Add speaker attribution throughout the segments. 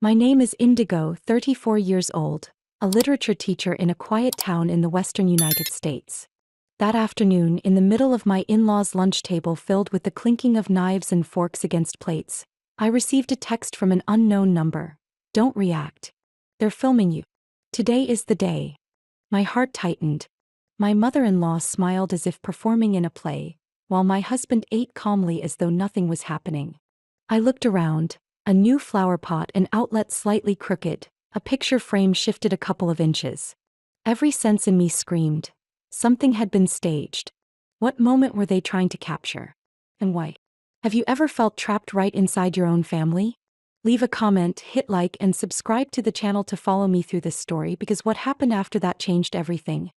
Speaker 1: My name is Indigo, 34 years old, a literature teacher in a quiet town in the western United States. That afternoon, in the middle of my in-laws' lunch table filled with the clinking of knives and forks against plates, I received a text from an unknown number. Don't react. They're filming you. Today is the day. My heart tightened. My mother-in-law smiled as if performing in a play, while my husband ate calmly as though nothing was happening. I looked around, a new flower pot, an outlet slightly crooked, a picture frame shifted a couple of inches. Every sense in me screamed. Something had been staged. What moment were they trying to capture? And why? Have you ever felt trapped right inside your own family? Leave a comment, hit like, and subscribe to the channel to follow me through this story, because what happened after that changed everything.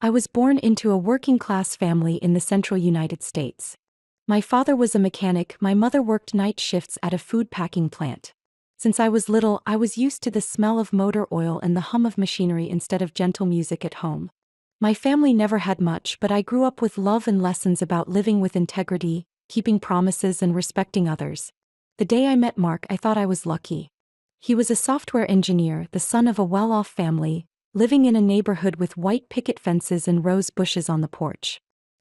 Speaker 1: I was born into a working-class family in the central United States. My father was a mechanic, my mother worked night shifts at a food packing plant. Since I was little, I was used to the smell of motor oil and the hum of machinery instead of gentle music at home. My family never had much, but I grew up with love and lessons about living with integrity, keeping promises, and respecting others. The day I met Mark, I thought I was lucky. He was a software engineer, the son of a well-off family, living in a neighborhood with white picket fences and rose bushes on the porch.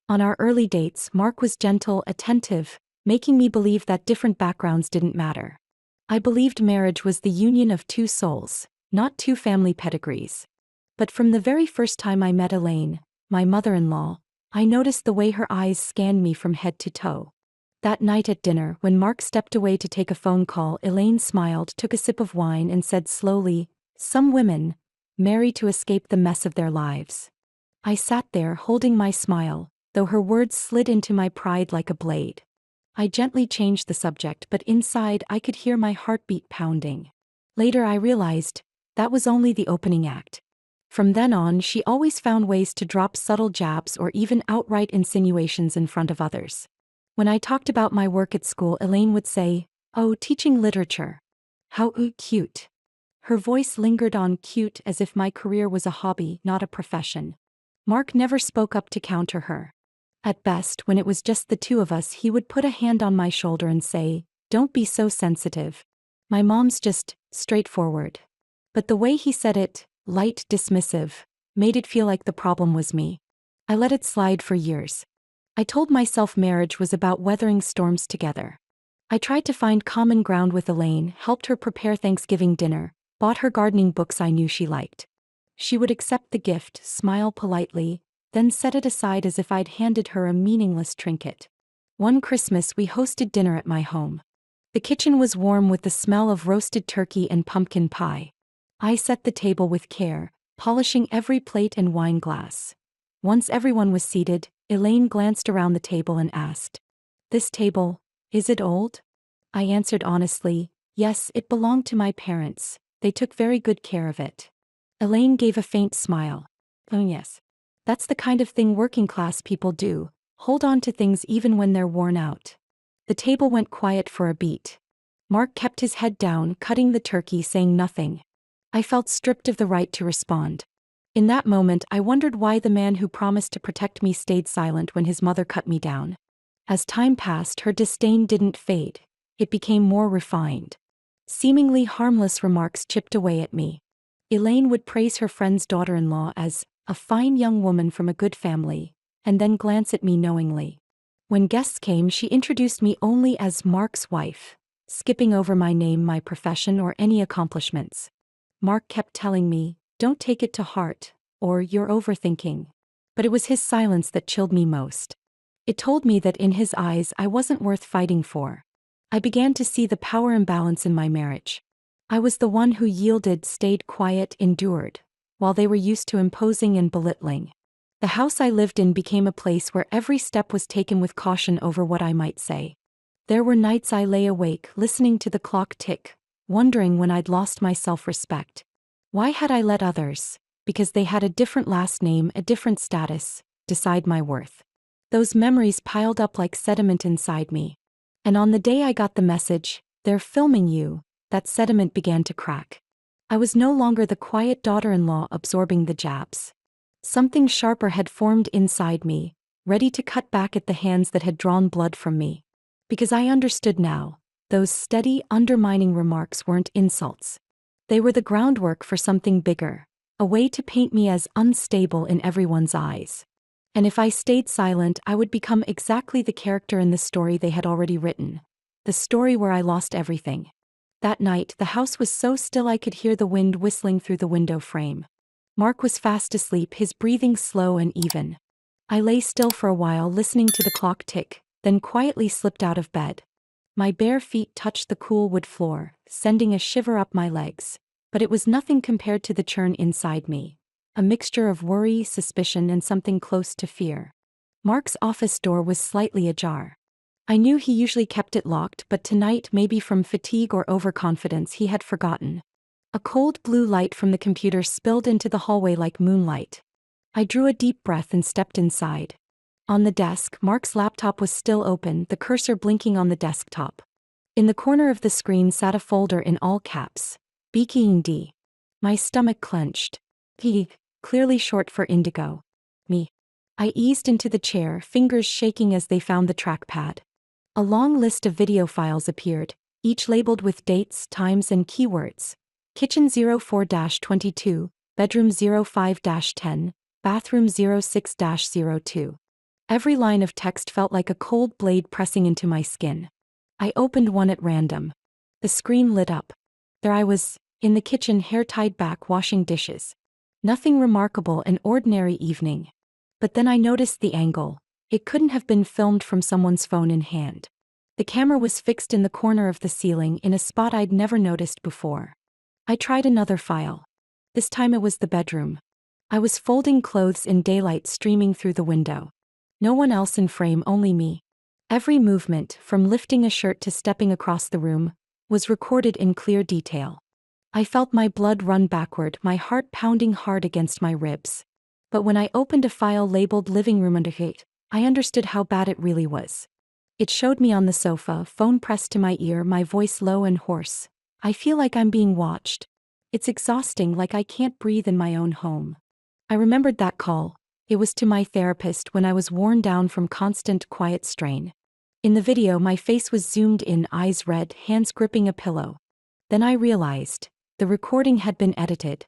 Speaker 1: On our early dates, Mark was gentle, attentive, making me believe that different backgrounds didn't matter. I believed marriage was the union of two souls, not two family pedigrees. But from the very first time I met Elaine, my mother-in-law, I noticed the way her eyes scanned me from head to toe. That night at dinner, when Mark stepped away to take a phone call, Elaine smiled, took a sip of wine, and said slowly, "Some women marry to escape the mess of their lives." I sat there holding my smile, though her words slid into my pride like a blade. I gently changed the subject, but inside I could hear my heartbeat pounding. Later I realized that was only the opening act. From then on, she always found ways to drop subtle jabs or even outright insinuations in front of others. When I talked about my work at school, Elaine would say, "Oh, teaching literature. How cute." Her voice lingered on cute, as if my career was a hobby, not a profession. Mark never spoke up to counter her. At best, when it was just the two of us, he would put a hand on my shoulder and say, "Don't be so sensitive. My mom's just straightforward." But the way he said it, light, dismissive, made it feel like the problem was me. I let it slide for years. I told myself marriage was about weathering storms together. I tried to find common ground with Elaine, helped her prepare Thanksgiving dinner, bought her gardening books I knew she liked. She would accept the gift, smile politely, then set it aside as if I'd handed her a meaningless trinket. One Christmas we hosted dinner at my home. The kitchen was warm with the smell of roasted turkey and pumpkin pie. I set the table with care, polishing every plate and wine glass. Once everyone was seated, Elaine glanced around the table and asked, "This table, is it old?" I answered honestly, "Yes, it belonged to my parents. They took very good care of it." Elaine gave a faint smile. "Oh yes. That's the kind of thing working-class people do, hold on to things even when they're worn out." The table went quiet for a beat. Mark kept his head down, cutting the turkey, saying nothing. I felt stripped of the right to respond. In that moment, I wondered why the man who promised to protect me stayed silent when his mother cut me down. As time passed, her disdain didn't fade. It became more refined. Seemingly harmless remarks chipped away at me. Elaine would praise her friend's daughter-in-law as a fine young woman from a good family, and then glance at me knowingly. When guests came, she introduced me only as Mark's wife, skipping over my name, my profession, or any accomplishments. Mark kept telling me, "Don't take it to heart," or "You're overthinking." But it was his silence that chilled me most. It told me that in his eyes I wasn't worth fighting for. I began to see the power imbalance in my marriage. I was the one who yielded, stayed quiet, endured, while they were used to imposing and belittling. The house I lived in became a place where every step was taken with caution over what I might say. There were nights I lay awake, listening to the clock tick, wondering when I'd lost my self-respect. Why had I let others, because they had a different last name, a different status, decide my worth? Those memories piled up like sediment inside me. And on the day I got the message, "They're filming you," that sediment began to crack. I was no longer the quiet daughter-in-law absorbing the jabs. Something sharper had formed inside me, ready to cut back at the hands that had drawn blood from me. Because I understood now, those steady, undermining remarks weren't insults. They were the groundwork for something bigger, a way to paint me as unstable in everyone's eyes. And if I stayed silent, I would become exactly the character in the story they had already written. The story where I lost everything. That night, the house was so still I could hear the wind whistling through the window frame. Mark was fast asleep, his breathing slow and even. I lay still for a while, listening to the clock tick, then quietly slipped out of bed. My bare feet touched the cool wood floor, sending a shiver up my legs. But it was nothing compared to the churn inside me. A mixture of worry, suspicion, and something close to fear. Mark's office door was slightly ajar. I knew he usually kept it locked, but tonight, maybe from fatigue or overconfidence, he had forgotten. A cold blue light from the computer spilled into the hallway like moonlight. I drew a deep breath and stepped inside. On the desk, Mark's laptop was still open, the cursor blinking on the desktop. In the corner of the screen sat a folder in all caps. BKD. My stomach clenched. P, clearly short for indigo. Me. I eased into the chair, fingers shaking as they found the trackpad. A long list of video files appeared, each labeled with dates, times, and keywords. Kitchen 04-22, bedroom 05-10, bathroom 06-02. Every line of text felt like a cold blade pressing into my skin. I opened one at random. The screen lit up. There I was, in the kitchen, hair tied back, washing dishes. Nothing remarkable, an ordinary evening. But then I noticed the angle. It couldn't have been filmed from someone's phone in hand. The camera was fixed in the corner of the ceiling, in a spot I'd never noticed before. I tried another file. This time it was the bedroom. I was folding clothes in daylight streaming through the window. No one else in frame, only me. Every movement, from lifting a shirt to stepping across the room, was recorded in clear detail. I felt my blood run backward, my heart pounding hard against my ribs. But when I opened a file labeled living room under hate, I understood how bad it really was. It showed me on the sofa, phone pressed to my ear, my voice low and hoarse. I feel like I'm being watched. It's exhausting, like I can't breathe in my own home. I remembered that call. It was to my therapist when I was worn down from constant quiet strain. In the video, my face was zoomed in, eyes red, hands gripping a pillow. Then I realized, the recording had been edited.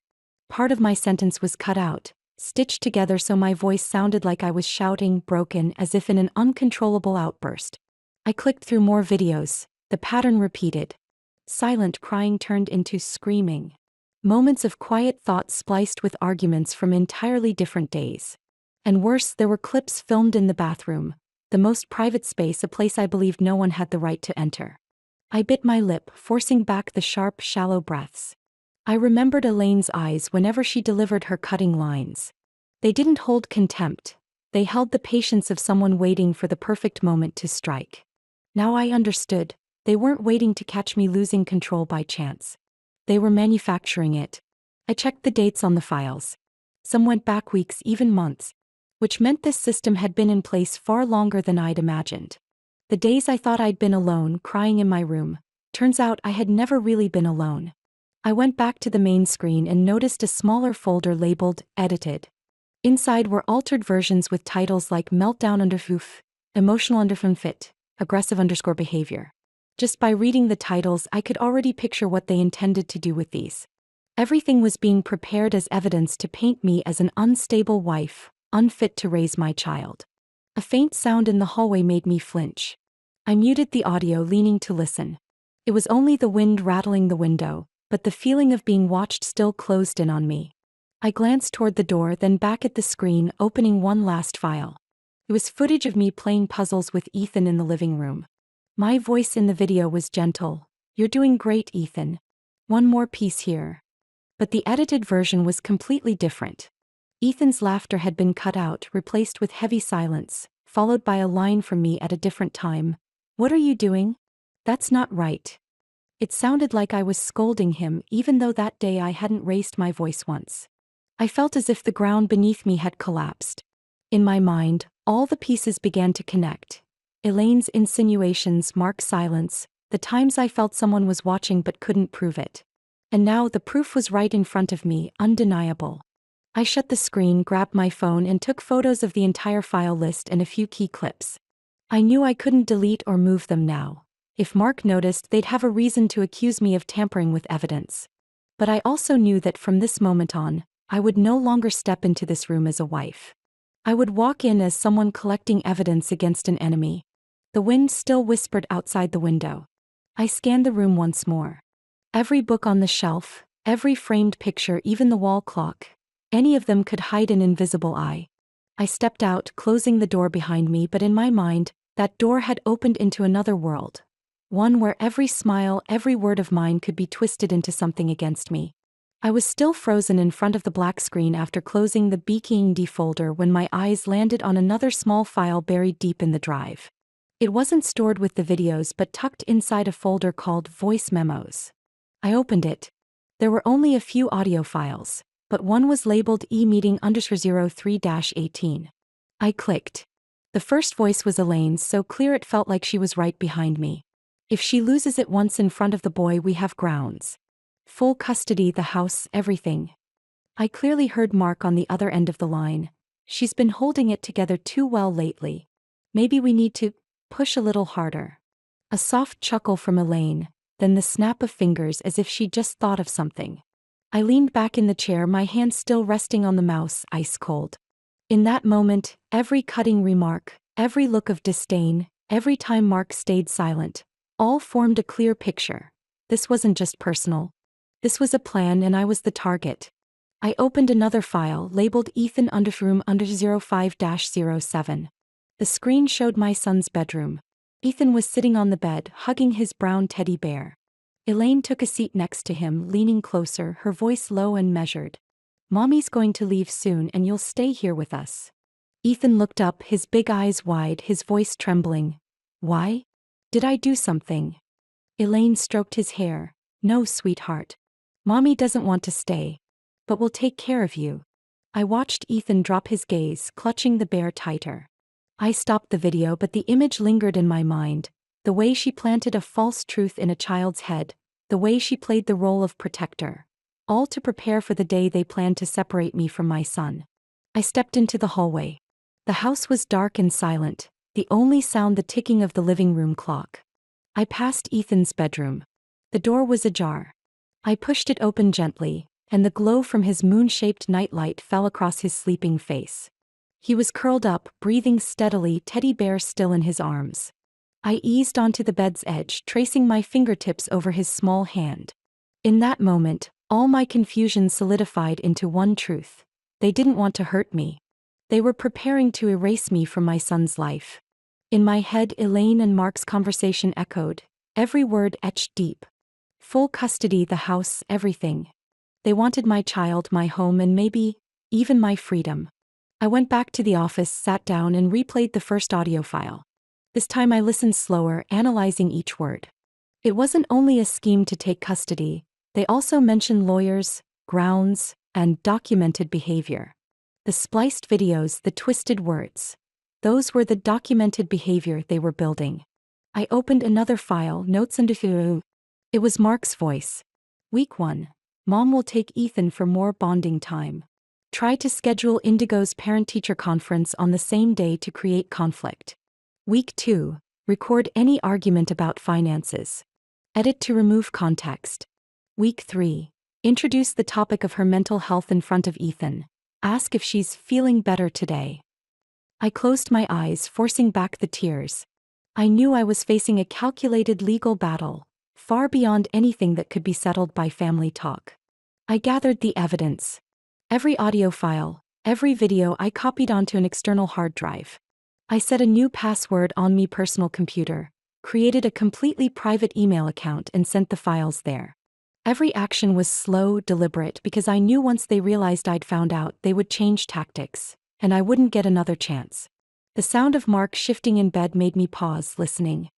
Speaker 1: Part of my sentence was cut out, stitched together so my voice sounded like I was shouting, broken, as if in an uncontrollable outburst. I clicked through more videos. The pattern repeated. Silent crying turned into screaming. Moments of quiet thought spliced with arguments from entirely different days. And worse, there were clips filmed in the bathroom, the most private space, a place I believed no one had the right to enter. I bit my lip, forcing back the sharp, shallow breaths. I remembered Elaine's eyes whenever she delivered her cutting lines. They didn't hold contempt. They held the patience of someone waiting for the perfect moment to strike. Now I understood. They weren't waiting to catch me losing control by chance. They were manufacturing it. I checked the dates on the files. Some went back weeks, even months, which meant this system had been in place far longer than I'd imagined. The days I thought I'd been alone, crying in my room, turns out I had never really been alone. I went back to the main screen and noticed a smaller folder labeled Edited. Inside were altered versions with titles like Meltdown _Foof, Emotional _Fit, Aggressive _behavior. Just by reading the titles, I could already picture what they intended to do with these. Everything was being prepared as evidence to paint me as an unstable wife, unfit to raise my child. A faint sound in the hallway made me flinch. I muted the audio, leaning to listen. It was only the wind rattling the window, but the feeling of being watched still closed in on me. I glanced toward the door, then back at the screen, opening one last file. It was footage of me playing puzzles with Ethan in the living room. My voice in the video was gentle. "You're doing great, Ethan. One more piece here." But the edited version was completely different. Ethan's laughter had been cut out, replaced with heavy silence, followed by a line from me at a different time. "What are you doing? That's not right." It sounded like I was scolding him, even though that day I hadn't raised my voice once. I felt as if the ground beneath me had collapsed. In my mind, all the pieces began to connect. Elaine's insinuations, Mark's silence, the times I felt someone was watching but couldn't prove it. And now the proof was right in front of me, undeniable. I shut the screen, grabbed my phone, and took photos of the entire file list and a few key clips. I knew I couldn't delete or move them now. If Mark noticed, they'd have a reason to accuse me of tampering with evidence. But I also knew that from this moment on, I would no longer step into this room as a wife. I would walk in as someone collecting evidence against an enemy. The wind still whispered outside the window. I scanned the room once more. Every book on the shelf, every framed picture, even the wall clock, any of them could hide an invisible eye. I stepped out, closing the door behind me, but in my mind, that door had opened into another world. One where every smile, every word of mine could be twisted into something against me. I was still frozen in front of the black screen after closing the BKD folder when my eyes landed on another small file buried deep in the drive. It wasn't stored with the videos but tucked inside a folder called Voice Memos. I opened it. There were only a few audio files, but one was labeled E-meeting_03-18. I clicked. The first voice was Elaine's, so clear it felt like she was right behind me. If she loses it once in front of the boy, we have grounds. Full custody, the house, everything. I clearly heard Mark on the other end of the line. She's been holding it together too well lately. Maybe we need to push a little harder. A soft chuckle from Elaine, then the snap of fingers as if she'd just thought of something. I leaned back in the chair, my hand still resting on the mouse, ice cold. In that moment, every cutting remark, every look of disdain, every time Mark stayed silent, all formed a clear picture. This wasn't just personal. This was a plan, and I was the target. I opened another file labeled Ethan_room_05-07. The screen showed my son's bedroom. Ethan was sitting on the bed, hugging his brown teddy bear. Elaine took a seat next to him, leaning closer, her voice low and measured. "Mommy's going to leave soon and you'll stay here with us." Ethan looked up, his big eyes wide, his voice trembling. "Why? Did I do something?" Elaine stroked his hair. "No, sweetheart. Mommy doesn't want to stay. But we'll take care of you." I watched Ethan drop his gaze, clutching the bear tighter. I stopped the video, but the image lingered in my mind. The way she planted a false truth in a child's head, the way she played the role of protector. All to prepare for the day they planned to separate me from my son. I stepped into the hallway. The house was dark and silent, the only sound the ticking of the living room clock. I passed Ethan's bedroom. The door was ajar. I pushed it open gently, and the glow from his moon-shaped nightlight fell across his sleeping face. He was curled up, breathing steadily, teddy bear still in his arms. I eased onto the bed's edge, tracing my fingertips over his small hand. In that moment, all my confusion solidified into one truth. They didn't want to hurt me. They were preparing to erase me from my son's life. In my head, Elaine and Mark's conversation echoed, every word etched deep. Full custody, the house, everything. They wanted my child, my home, and maybe even my freedom. I went back to the office, sat down, and replayed the first audio file. This time I listened slower, analyzing each word. It wasn't only a scheme to take custody, they also mentioned lawyers, grounds, and documented behavior. The spliced videos, the twisted words. Those were the documented behavior they were building. I opened another file, notes and it was Mark's voice. Week 1. Mom will take Ethan for more bonding time. Try to schedule Indigo's parent-teacher conference on the same day to create conflict. Week 2. Record any argument about finances. Edit to remove context. Week 3. Introduce the topic of her mental health in front of Ethan. Ask if she's feeling better today. I closed my eyes, forcing back the tears. I knew I was facing a calculated legal battle, far beyond anything that could be settled by family talk. I gathered the evidence. Every audio file, every video I copied onto an external hard drive. I set a new password on my personal computer, created a completely private email account, and sent the files there. Every action was slow, deliberate, because I knew once they realized I'd found out, they would change tactics, and I wouldn't get another chance. The sound of Mark shifting in bed made me pause, listening.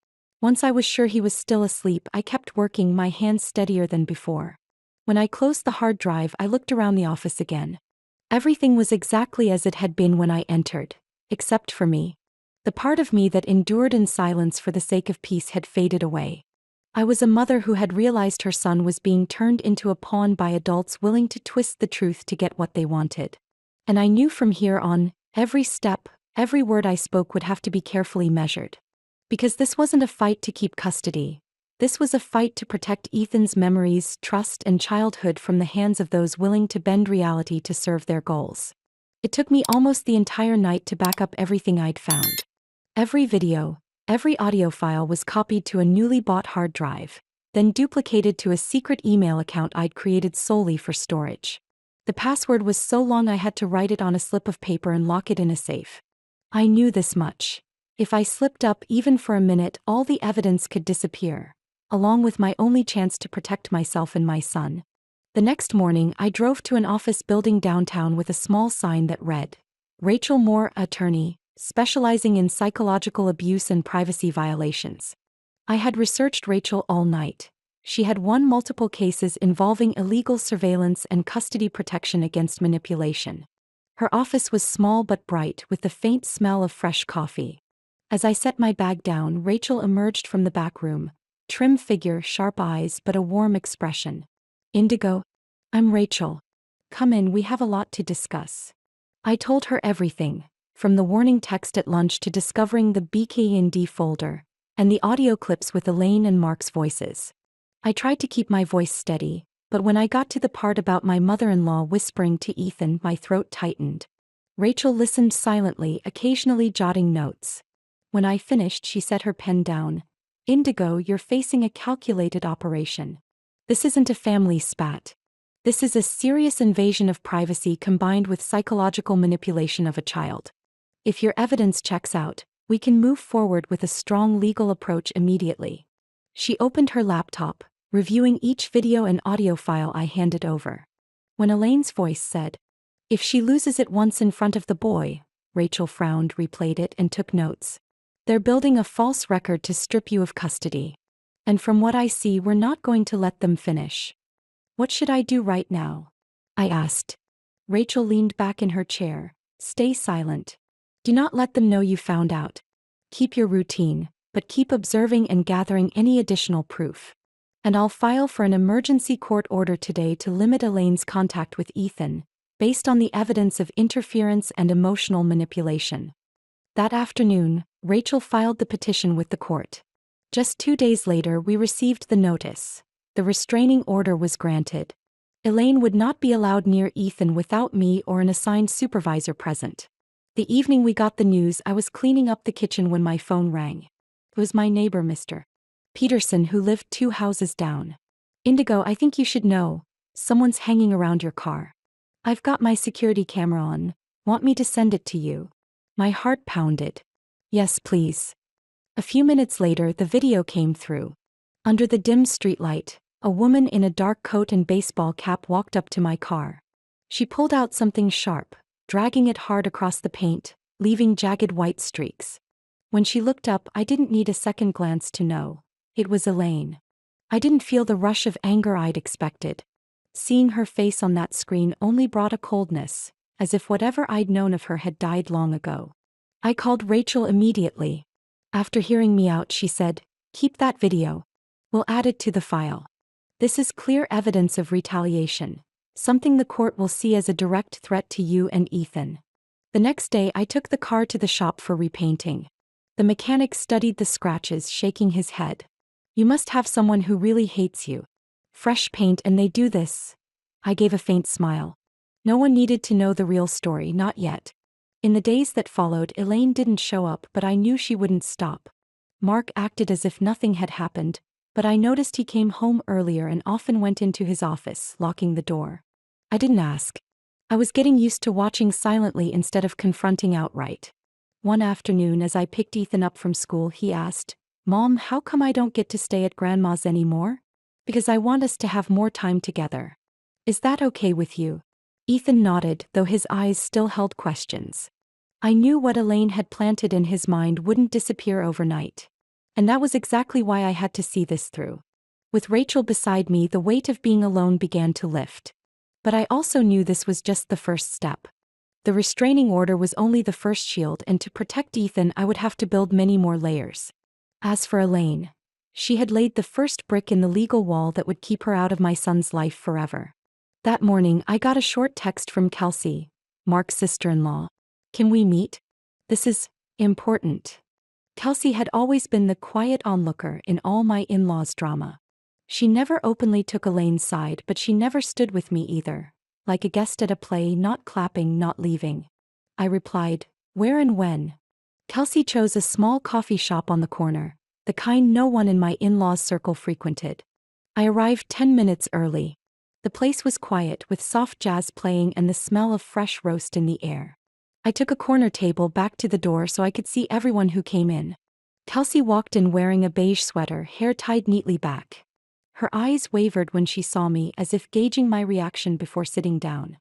Speaker 1: Once I was sure he was still asleep, I kept working, my hands steadier than before. When I closed the hard drive, I looked around the office again. Everything was exactly as it had been when I entered, except for me. The part of me that endured in silence for the sake of peace had faded away. I was a mother who had realized her son was being turned into a pawn by adults willing to twist the truth to get what they wanted. And I knew from here on, every step, every word I spoke would have to be carefully measured. Because this wasn't a fight to keep custody. This was a fight to protect Ethan's memories, trust, and childhood from the hands of those willing to bend reality to serve their goals. It took me almost the entire night to back up everything I'd found. Every video, every audio file was copied to a newly bought hard drive, then duplicated to a secret email account I'd created solely for storage. The password was so long I had to write it on a slip of paper and lock it in a safe. I knew this much. If I slipped up even for a minute, all the evidence could disappear, along with my only chance to protect myself and my son. The next morning, I drove to an office building downtown with a small sign that read, Rachel Moore, attorney, specializing in psychological abuse and privacy violations. I had researched Rachel all night. She had won multiple cases involving illegal surveillance and custody protection against manipulation. Her office was small but bright, with the faint smell of fresh coffee. As I set my bag down, Rachel emerged from the back room. Trim figure, sharp eyes, but a warm expression. Indigo, I'm Rachel. Come in, we have a lot to discuss. I told her everything, from the warning text at lunch to discovering the BKND folder, and the audio clips with Elaine and Mark's voices. I tried to keep my voice steady, but when I got to the part about my mother-in-law whispering to Ethan, my throat tightened. Rachel listened silently, occasionally jotting notes. When I finished, she set her pen down. Indigo, you're facing a calculated operation. This isn't a family spat. This is a serious invasion of privacy combined with psychological manipulation of a child. If your evidence checks out, we can move forward with a strong legal approach immediately. She opened her laptop, reviewing each video and audio file I handed over. When Elaine's voice said, If she loses it once in front of the boy, Rachel frowned, replayed it, and took notes. They're building a false record to strip you of custody. And from what I see, we're not going to let them finish. What should I do right now? I asked. Rachel leaned back in her chair. Stay silent. Do not let them know you found out. Keep your routine, but keep observing and gathering any additional proof. And I'll file for an emergency court order today to limit Elaine's contact with Ethan, based on the evidence of interference and emotional manipulation. That afternoon, Rachel filed the petition with the court. Just 2 days later, we received the notice. The restraining order was granted. Elaine would not be allowed near Ethan without me or an assigned supervisor present. The evening we got the news, I was cleaning up the kitchen when my phone rang. It was my neighbor, Mr. Peterson, who lived 2 houses down. Indigo, I think you should know. Someone's hanging around your car. I've got my security camera on. Want me to send it to you? My heart pounded. Yes, please. A few minutes later, the video came through. Under the dim streetlight, a woman in a dark coat and baseball cap walked up to my car. She pulled out something sharp, dragging it hard across the paint, leaving jagged white streaks. When she looked up, I didn't need a second glance to know. It was Elaine. I didn't feel the rush of anger I'd expected. Seeing her face on that screen only brought a coldness, as if whatever I'd known of her had died long ago. I called Rachel immediately. After hearing me out, she said, Keep that video. We'll add it to the file. This is clear evidence of retaliation, something the court will see as a direct threat to you and Ethan. The next day, I took the car to the shop for repainting. The mechanic studied the scratches, shaking his head. You must have someone who really hates you. Fresh paint and they do this. I gave a faint smile. No one needed to know the real story, not yet. In the days that followed, Elaine didn't show up, but I knew she wouldn't stop. Mark acted as if nothing had happened, but I noticed he came home earlier and often went into his office, locking the door. I didn't ask. I was getting used to watching silently instead of confronting outright. One afternoon, as I picked Ethan up from school, he asked, Mom, how come I don't get to stay at Grandma's anymore? Because I want us to have more time together. Is that okay with you? Ethan nodded, though his eyes still held questions. I knew what Elaine had planted in his mind wouldn't disappear overnight. And that was exactly why I had to see this through. With Rachel beside me, the weight of being alone began to lift. But I also knew this was just the first step. The restraining order was only the first shield, and to protect Ethan, I would have to build many more layers. As for Elaine, she had laid the first brick in the legal wall that would keep her out of my son's life forever. That morning, I got a short text from Kelsey, Mark's sister-in-law. Can we meet? This is important. Kelsey had always been the quiet onlooker in all my in-laws' drama. She never openly took Elaine's side, but she never stood with me either. Like a guest at a play, not clapping, not leaving. I replied, "Where and when?" Kelsey chose a small coffee shop on the corner, the kind no one in my in-laws' circle frequented. I arrived 10 minutes early. The place was quiet, with soft jazz playing and the smell of fresh roast in the air. I took a corner table back to the door so I could see everyone who came in. Kelsey walked in wearing a beige sweater, hair tied neatly back. Her eyes wavered when she saw me, as if gauging my reaction before sitting down.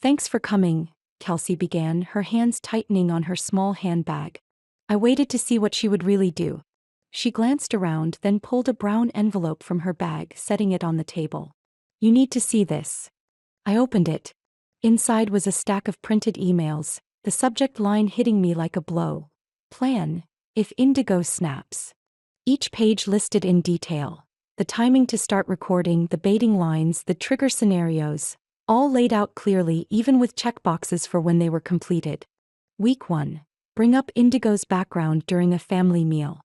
Speaker 1: "Thanks for coming," Kelsey began, her hands tightening on her small handbag. I waited to see what she would really do. She glanced around, then pulled a brown envelope from her bag, setting it on the table. "You need to see this." I opened it. Inside was a stack of printed emails, the subject line hitting me like a blow. "Plan, if Indigo snaps." Each page listed in detail the timing to start recording, the baiting lines, the trigger scenarios, all laid out clearly, even with checkboxes for when they were completed. Week 1. Bring up Indigo's background during a family meal.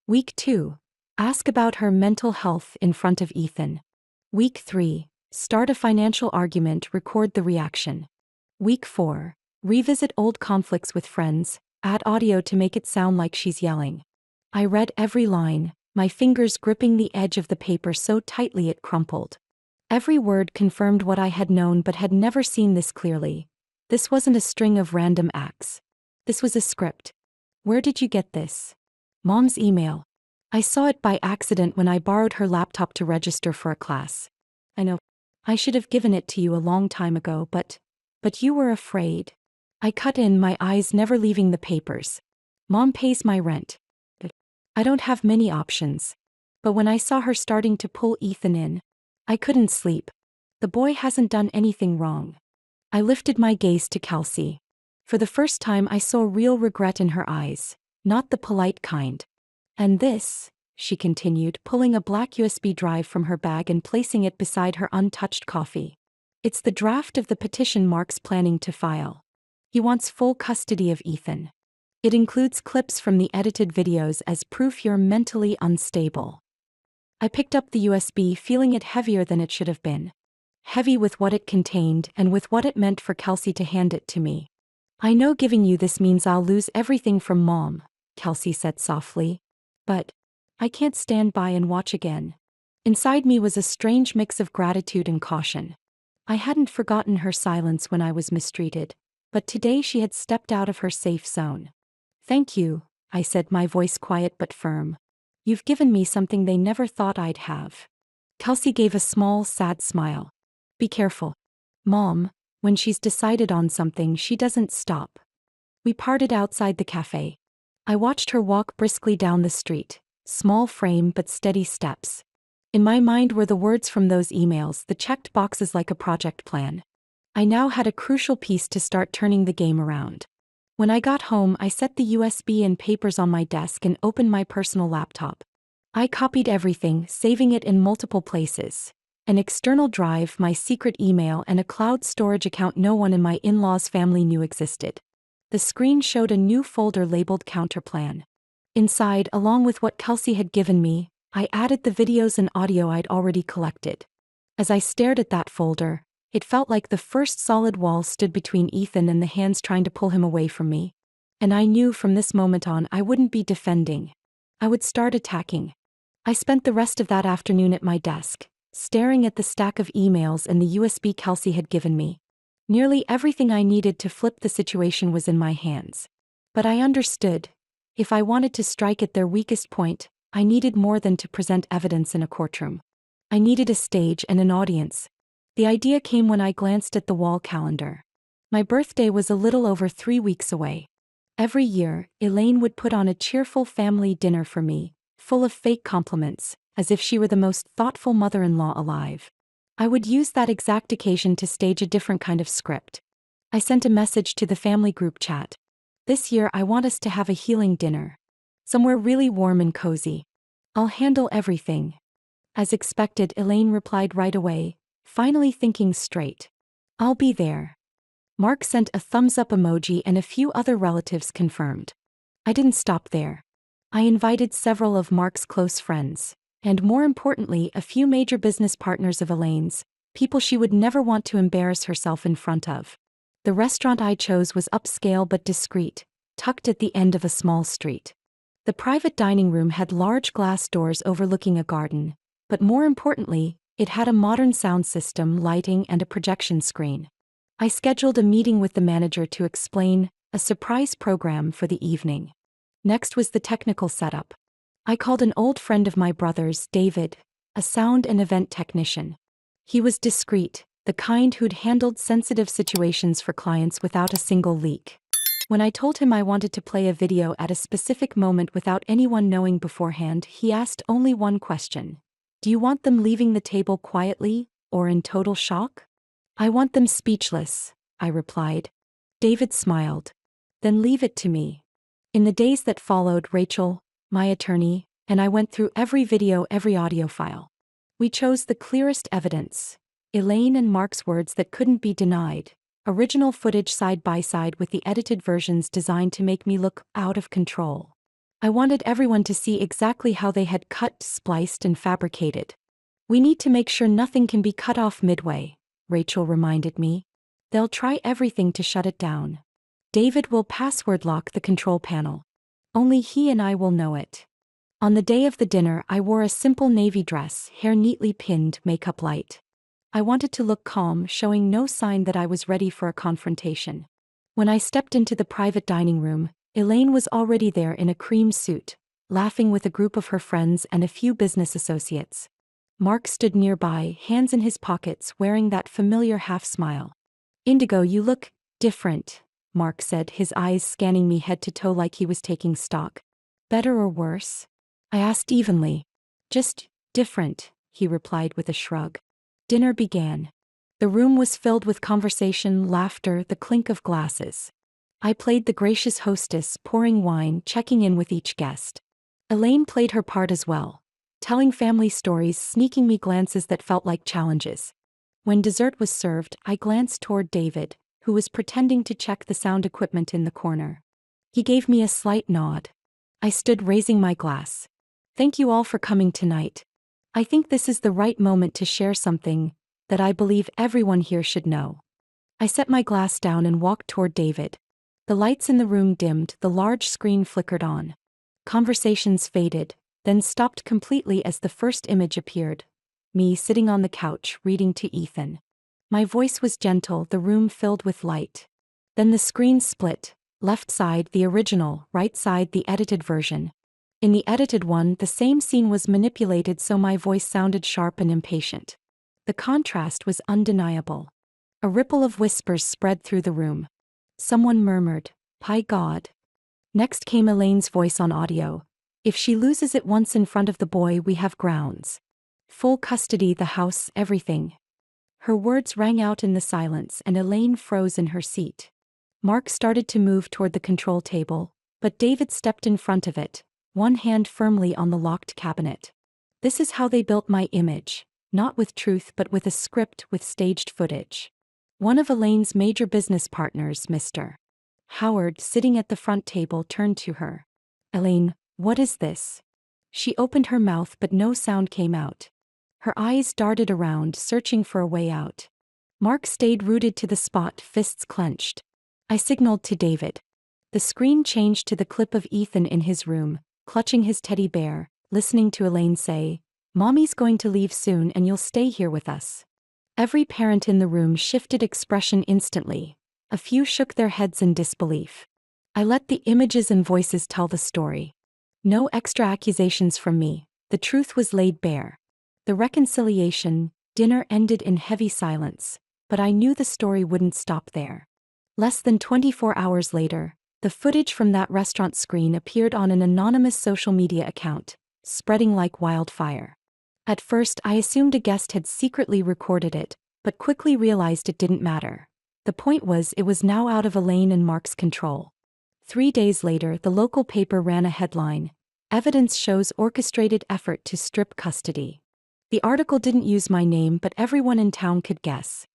Speaker 1: Week 2. Ask about her mental health in front of Ethan. Week 3. Start a financial argument, record the reaction. Week 4. Revisit old conflicts with friends, add audio to make it sound like she's yelling. I read every line, my fingers gripping the edge of the paper so tightly it crumpled. Every word confirmed what I had known but had never seen this clearly. This wasn't a string of random acts. This was a script. "Where did you get this?" "Mom's email. I saw it by accident when I borrowed her laptop to register for a class." "I know. I should have given it to you a long time ago, but you were afraid." I cut in, my eyes never leaving the papers. "Mom pays my rent. I don't have many options." But when I saw her starting to pull Ethan in, I couldn't sleep. The boy hasn't done anything wrong. I lifted my gaze to Kelsey. For the first time I saw real regret in her eyes, not the polite kind. "And this," she continued, pulling a black USB drive from her bag and placing it beside her untouched coffee. "It's the draft of the petition Mark's planning to file. He wants full custody of Ethan. It includes clips from the edited videos as proof you're mentally unstable." I picked up the USB, feeling it heavier than it should have been. Heavy with what it contained and with what it meant for Kelsey to hand it to me. "I know giving you this means I'll lose everything from Mom," Kelsey said softly. "But I can't stand by and watch again." Inside me was a strange mix of gratitude and caution. I hadn't forgotten her silence when I was mistreated, but today she had stepped out of her safe zone. "Thank you," I said, my voice quiet but firm. "You've given me something they never thought I'd have." Kelsey gave a small, sad smile. "Be careful. Mom, when she's decided on something, she doesn't stop." We parted outside the cafe. I watched her walk briskly down the street, small frame but steady steps. In my mind were the words from those emails, the checked boxes like a project plan. I now had a crucial piece to start turning the game around. When I got home, I set the USB and papers on my desk and opened my personal laptop. I copied everything, saving it in multiple places. An external drive, my secret email, and a cloud storage account no one in my in-laws' family knew existed. The screen showed a new folder labeled Counterplan. Inside, along with what Kelsey had given me, I added the videos and audio I'd already collected. As I stared at that folder, it felt like the first solid wall stood between Ethan and the hands trying to pull him away from me. And I knew from this moment on I wouldn't be defending. I would start attacking. I spent the rest of that afternoon at my desk, staring at the stack of emails and the USB Kelsey had given me. Nearly everything I needed to flip the situation was in my hands. But I understood. If I wanted to strike at their weakest point, I needed more than to present evidence in a courtroom. I needed a stage and an audience. The idea came when I glanced at the wall calendar. My birthday was a little over 3 weeks away. Every year, Elaine would put on a cheerful family dinner for me, full of fake compliments, as if she were the most thoughtful mother-in-law alive. I would use that exact occasion to stage a different kind of script. I sent a message to the family group chat. "This year I want us to have a healing dinner. Somewhere really warm and cozy. I'll handle everything." As expected, Elaine replied right away, finally thinking straight. "I'll be there." Mark sent a thumbs up emoji and a few other relatives confirmed. I didn't stop there. I invited several of Mark's close friends, and more importantly, a few major business partners of Elaine's, people she would never want to embarrass herself in front of. The restaurant I chose was upscale but discreet, tucked at the end of a small street. The private dining room had large glass doors overlooking a garden, but more importantly, it had a modern sound system, lighting, and a projection screen. I scheduled a meeting with the manager to explain a surprise program for the evening. Next was the technical setup. I called an old friend of my brother's, David, a sound and event technician. He was discreet, the kind who'd handled sensitive situations for clients without a single leak. When I told him I wanted to play a video at a specific moment without anyone knowing beforehand, he asked only one question. Do you want them leaving the table quietly, or in total shock? I want them speechless, I replied. David smiled. Then leave it to me. In the days that followed, Rachel, my attorney, and I went through every video, every audio file. We chose the clearest evidence. Elaine and Mark's words that couldn't be denied. Original footage side by side with the edited versions designed to make me look out of control. I wanted everyone to see exactly how they had cut, spliced, and fabricated. We need to make sure nothing can be cut off midway, Rachel reminded me. They'll try everything to shut it down. David will password lock the control panel. Only he and I will know it. On the day of the dinner, I wore a simple navy dress, hair neatly pinned, makeup light. I wanted to look calm, showing no sign that I was ready for a confrontation. When I stepped into the private dining room, Elaine was already there in a cream suit, laughing with a group of her friends and a few business associates. Mark stood nearby, hands in his pockets, wearing that familiar half-smile. Indigo, you look different, Mark said, his eyes scanning me head to toe like he was taking stock. Better or worse? I asked evenly. Just different, he replied with a shrug. Dinner began. The room was filled with conversation, laughter, the clink of glasses. I played the gracious hostess, pouring wine, checking in with each guest. Elaine played her part as well, telling family stories, sneaking me glances that felt like challenges. When dessert was served, I glanced toward David, who was pretending to check the sound equipment in the corner. He gave me a slight nod. I stood raising my glass. Thank you all for coming tonight. I think this is the right moment to share something that I believe everyone here should know. I set my glass down and walked toward David. The lights in the room dimmed, the large screen flickered on. Conversations faded, then stopped completely as the first image appeared. Me sitting on the couch, reading to Ethan. My voice was gentle, the room filled with light. Then the screen split, left side the original, right side the edited version. In the edited one, the same scene was manipulated so my voice sounded sharp and impatient. The contrast was undeniable. A ripple of whispers spread through the room. Someone murmured, "By God." Next came Elaine's voice on audio. "If she loses it once in front of the boy, we have grounds. Full custody, the house, everything." Her words rang out in the silence and Elaine froze in her seat. Mark started to move toward the control table, but David stepped in front of it, one hand firmly on the locked cabinet. This is how they built my image, not with truth but with a script with staged footage. One of Elaine's major business partners, Mr. Howard, sitting at the front table, turned to her. "Elaine, what is this?" She opened her mouth but no sound came out. Her eyes darted around, searching for a way out. Mark stayed rooted to the spot, fists clenched. I signaled to David. The screen changed to the clip of Ethan in his room, clutching his teddy bear, listening to Elaine say, "Mommy's going to leave soon and you'll stay here with us." Every parent in the room shifted expression instantly. A few shook their heads in disbelief. I let the images and voices tell the story. No extra accusations from me. The truth was laid bare. The reconciliation dinner ended in heavy silence, but I knew the story wouldn't stop there. Less than 24 hours later, the footage from that restaurant screen appeared on an anonymous social media account, spreading like wildfire. At first, I assumed a guest had secretly recorded it, but quickly realized it didn't matter. The point was, it was now out of Elaine and Mark's control. 3 days later, the local paper ran a headline, "Evidence shows orchestrated effort to strip custody." The article didn't use my name, but everyone in town could guess.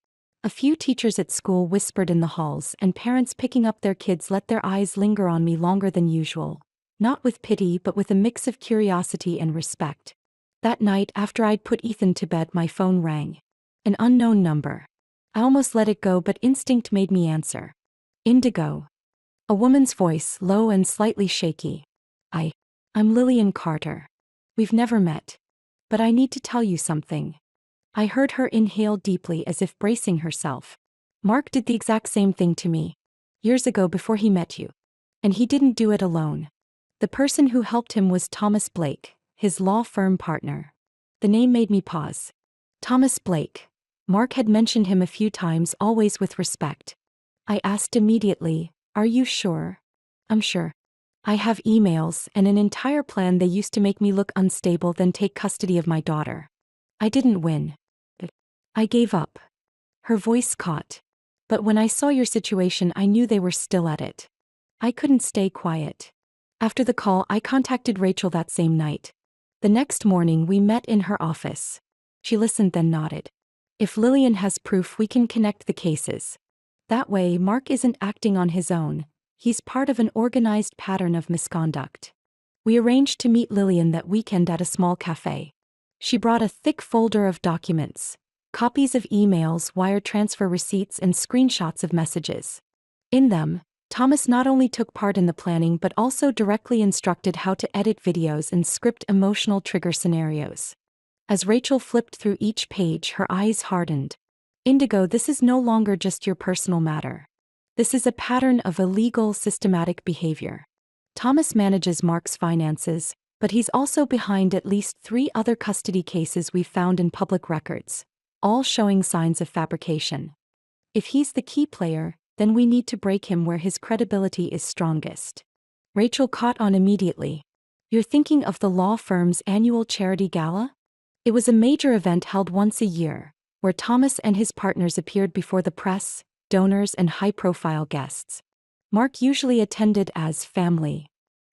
Speaker 1: A few teachers at school whispered in the halls, and parents picking up their kids let their eyes linger on me longer than usual. Not with pity but with a mix of curiosity and respect. That night after I'd put Ethan to bed, my phone rang. An unknown number. I almost let it go but instinct made me answer. Indigo. A woman's voice, low and slightly shaky. I'm Lillian Carter. We've never met. But I need to tell you something. I heard her inhale deeply as if bracing herself. Mark did the exact same thing to me. Years ago before he met you. And he didn't do it alone. The person who helped him was Thomas Blake, his law firm partner. The name made me pause. Thomas Blake. Mark had mentioned him a few times, always with respect. I asked immediately, "Are you sure?" "I'm sure. I have emails and an entire plan. They used to make me look unstable, then take custody of my daughter. I didn't win. I gave up." Her voice caught. "But when I saw your situation, I knew they were still at it. I couldn't stay quiet." After the call, I contacted Rachel that same night. The next morning, we met in her office. She listened, then nodded. "If Lillian has proof, we can connect the cases. That way, Mark isn't acting on his own. He's part of an organized pattern of misconduct." We arranged to meet Lillian that weekend at a small cafe. She brought a thick folder of documents, copies of emails, wire transfer receipts, and screenshots of messages. In them, Thomas not only took part in the planning but also directly instructed how to edit videos and script emotional trigger scenarios. As Rachel flipped through each page, her eyes hardened. "Indigo, this is no longer just your personal matter. This is a pattern of illegal, systematic behavior. Thomas manages Mark's finances, but he's also behind at least 3 other custody cases we've found in public records, all showing signs of fabrication. If he's the key player, then we need to break him where his credibility is strongest." Rachel caught on immediately. "You're thinking of the law firm's annual charity gala?" It was a major event held once a year, where Thomas and his partners appeared before the press, donors, and high-profile guests. Mark usually attended as family.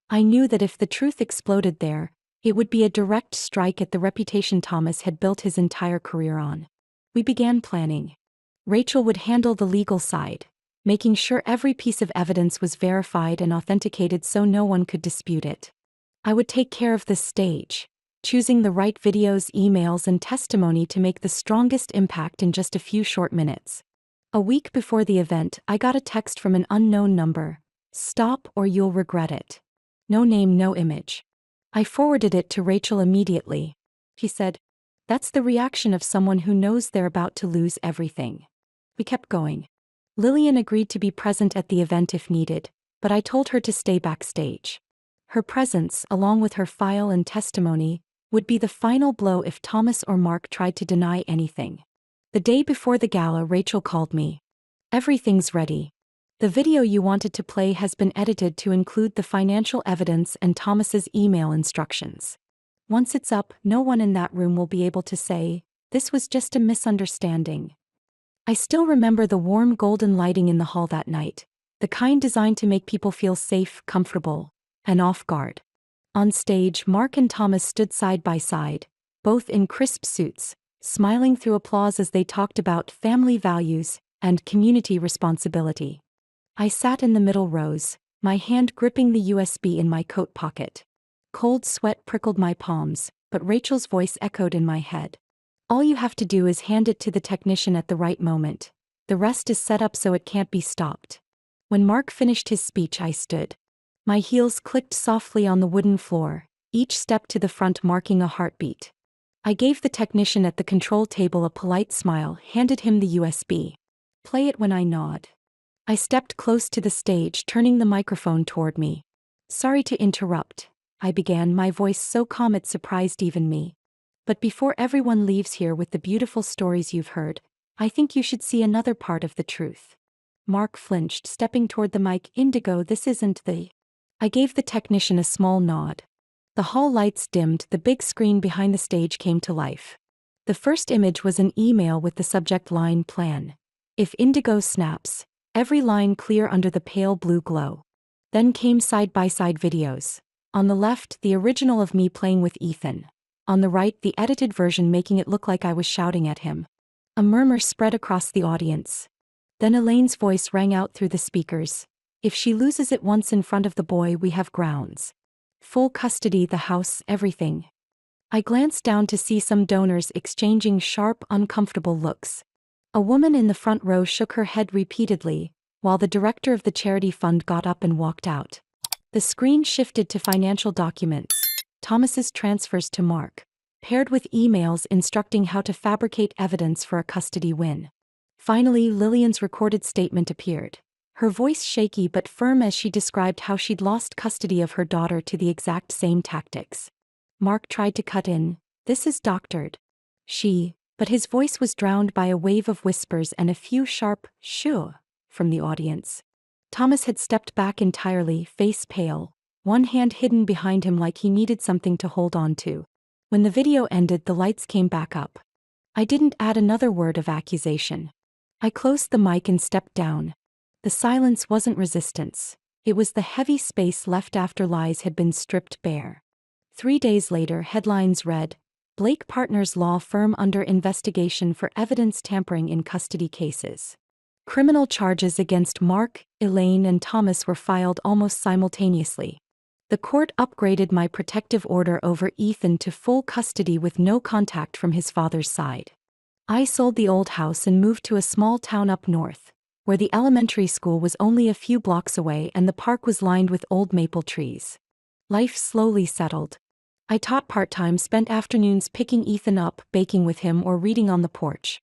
Speaker 1: I knew that if the truth exploded there, it would be a direct strike at the reputation Thomas had built his entire career on. We began planning. Rachel would handle the legal side, making sure every piece of evidence was verified and authenticated so no one could dispute it. I would take care of the stage, choosing the right videos, emails, and testimony to make the strongest impact in just a few short minutes. A week before the event, I got a text from an unknown number. "Stop or you'll regret it." No name, no image. I forwarded it to Rachel immediately. She said, "That's the reaction of someone who knows they're about to lose everything." We kept going. Lillian agreed to be present at the event if needed, but I told her to stay backstage. Her presence, along with her file and testimony, would be the final blow if Thomas or Mark tried to deny anything. The day before the gala, Rachel called me. "Everything's ready. The video you wanted to play has been edited to include the financial evidence and Thomas's email instructions. Once it's up, no one in that room will be able to say, 'This was just a misunderstanding.'" I still remember the warm golden lighting in the hall that night, the kind designed to make people feel safe, comfortable, and off guard. On stage, Mark and Thomas stood side by side, both in crisp suits, smiling through applause as they talked about family values and community responsibility. I sat in the middle rows, my hand gripping the USB in my coat pocket. Cold sweat prickled my palms, but Rachel's voice echoed in my head. "All you have to do is hand it to the technician at the right moment. The rest is set up so it can't be stopped." When Mark finished his speech, I stood. My heels clicked softly on the wooden floor, each step to the front marking a heartbeat. I gave the technician at the control table a polite smile, handed him the USB. "Play it when I nod." I stepped close to the stage, turning the microphone toward me. "Sorry to interrupt," I began, my voice so calm it surprised even me. "But before everyone leaves here with the beautiful stories you've heard, I think you should see another part of the truth." Mark flinched, stepping toward the mic. "Indigo, this isn't the..." I gave the technician a small nod. The hall lights dimmed, the big screen behind the stage came to life. The first image was an email with the subject line, "Plan. If Indigo snaps," every line clear under the pale blue glow. Then came side-by-side videos. On the left, the original of me playing with Ethan. On the right, the edited version making it look like I was shouting at him. A murmur spread across the audience. Then Elaine's voice rang out through the speakers. "If she loses it once in front of the boy, we have grounds." Full custody, the house, everything. I glanced down to see some donors exchanging sharp, uncomfortable looks. A woman in the front row shook her head repeatedly, while the director of the charity fund got up and walked out. The screen shifted to financial documents, Thomas's transfers to Mark, paired with emails instructing how to fabricate evidence for a custody win. Finally, Lillian's recorded statement appeared, her voice shaky but firm as she described how she'd lost custody of her daughter to the exact same tactics. Mark tried to cut in, "This is doctored." But his voice was drowned by a wave of whispers and a few sharp "shoo" from the audience. Thomas had stepped back entirely, face pale, one hand hidden behind him like he needed something to hold on to. When the video ended, the lights came back up. I didn't add another word of accusation. I closed the mic and stepped down. The silence wasn't resistance. It was the heavy space left after lies had been stripped bare. 3 days later, headlines read, "Blake Partners Law Firm Under Investigation for Evidence Tampering in Custody Cases." Criminal charges against Mark, Elaine, and Thomas were filed almost simultaneously. The court upgraded my protective order over Ethan to full custody with no contact from his father's side. I sold the old house and moved to a small town up north, where the elementary school was only a few blocks away and the park was lined with old maple trees. Life slowly settled. I taught part-time, spent afternoons picking Ethan up, baking with him, or reading on the porch.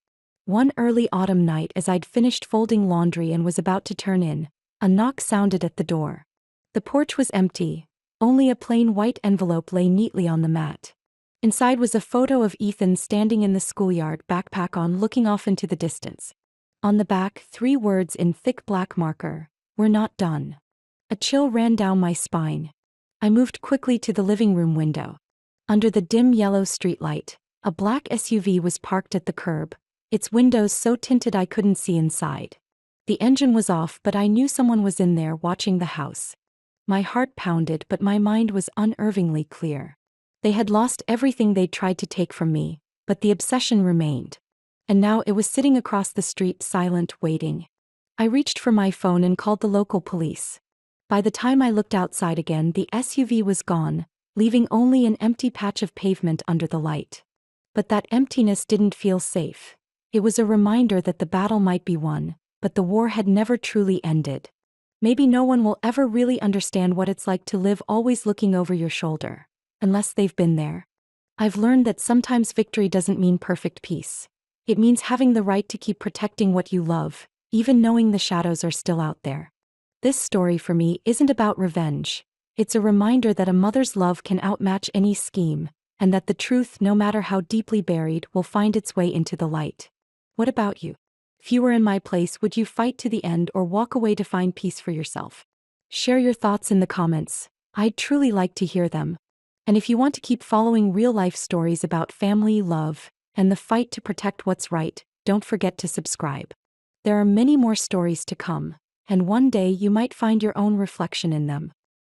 Speaker 1: One early autumn night, as I'd finished folding laundry and was about to turn in, a knock sounded at the door. The porch was empty. Only a plain white envelope lay neatly on the mat. Inside was a photo of Ethan standing in the schoolyard, backpack on, looking off into the distance. On the back, 3 words in thick black marker: "We're not done." A chill ran down my spine. I moved quickly to the living room window. Under the dim yellow streetlight, a black SUV was parked at the curb, its windows so tinted I couldn't see inside. The engine was off, but I knew someone was in there watching the house. My heart pounded, but my mind was unnervingly clear. They had lost everything they'd tried to take from me, but the obsession remained. And now it was sitting across the street, silent, waiting. I reached for my phone and called the local police. By the time I looked outside again, the SUV was gone, leaving only an empty patch of pavement under the light. But that emptiness didn't feel safe. It was a reminder that the battle might be won, but the war had never truly ended. Maybe no one will ever really understand what it's like to live always looking over your shoulder, unless they've been there. I've learned that sometimes victory doesn't mean perfect peace. It means having the right to keep protecting what you love, even knowing the shadows are still out there. This story for me isn't about revenge. It's a reminder that a mother's love can outmatch any scheme, and that the truth, no matter how deeply buried, will find its way into the light. What about you? If you were in my place, would you fight to the end or walk away to find peace for yourself? Share your thoughts in the comments. I'd truly like to hear them. And if you want to keep following real-life stories about family, love, and the fight to protect what's right, don't forget to subscribe. There are many more stories to come, and one day you might find your own reflection in them.